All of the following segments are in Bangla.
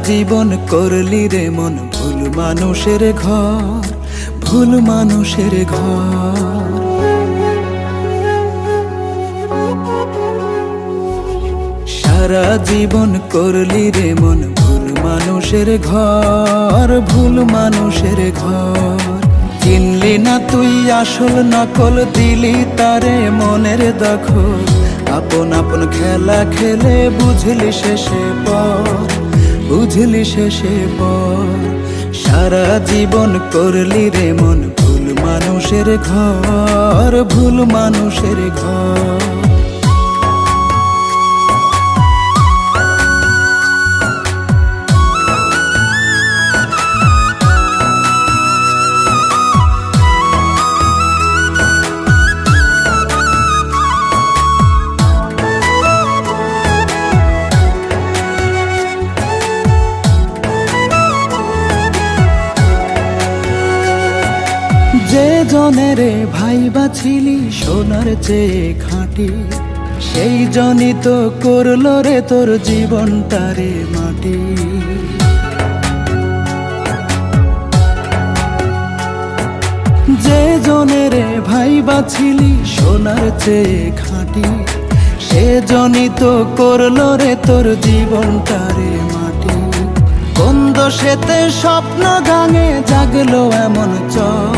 জীবন করলি রে মন ভুল মানুষের ঘর, ভুল মানুষের ঘর। সারা জীবন করলি রে মন ভুল মানুষের ঘর, ভুল মানুষের ঘর। চিনলি না তুই আসল নকল, দিলি তারে মনের দখল। আপন আপন খেলা খেলে বুঝলি শেষে পর, বুঝলি শেষে পর। সারা জীবন করলি রে মন ভুল মানুষের ঘর, ভুল মানুষের ঘর। যে জনের ভাইবা ছিলি সোনার চেয়ে খাঁটি, সেই জনই তো করলো রে তোর জীবনটারে মাটি। যে জনের ভাইবা ছিলি সোনার চেয়ে খাঁটি, সে জনই তো করলো রে তোর জীবনটারে মাটি। কোন দোষেতে স্বপ্ন গাঙে জাগলো এমন চর,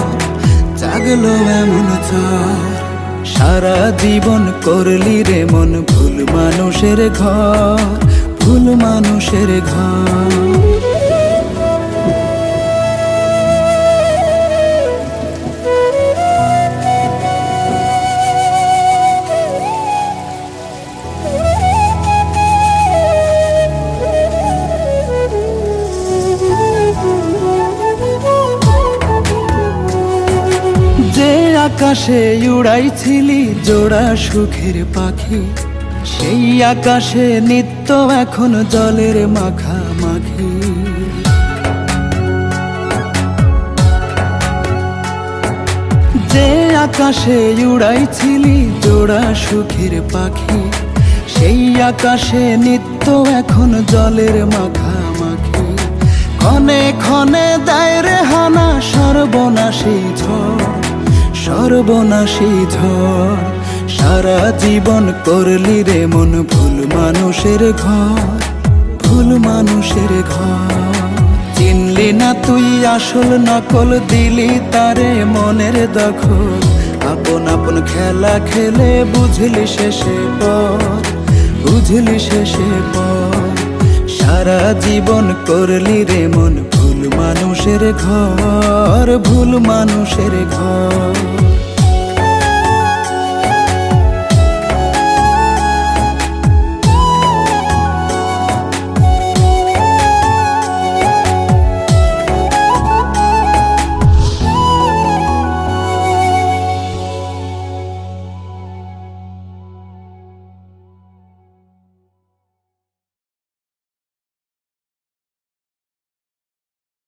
জাগলো এমন চর। সারা জীবন করলি রে মন ভুল মানুষের ঘর, ভুল মানুষের ঘর। আকাশে উড়াইছিলি জোড়া সুখের পাখি, সেই আকাশে নিত্য এখন জলের মাখামাখি। যে আকাশে উড়াইছিলি জোড়া সুখের পাখি, সেই আকাশে নিত্য এখন জলের মাখামাখি। ক্ষণে ক্ষণে দেয় রে হানা সর্বনাশী ঝড়, সর্বনাশী ঝড়। সারা জীবন করলি রে মন ভুল মানুষের ঘর, ভুল মানুষের ঘর। চিনলি না তুই আসল নকল, দিলি তারে মনের দখল। আপন আপন খেলা খেলে বুঝলি শেষে পর, বুঝলি শেষে পর। সারা জীবন করলি রে মন ভুল মানুষের ঘর, ভুল মানুষের ঘর।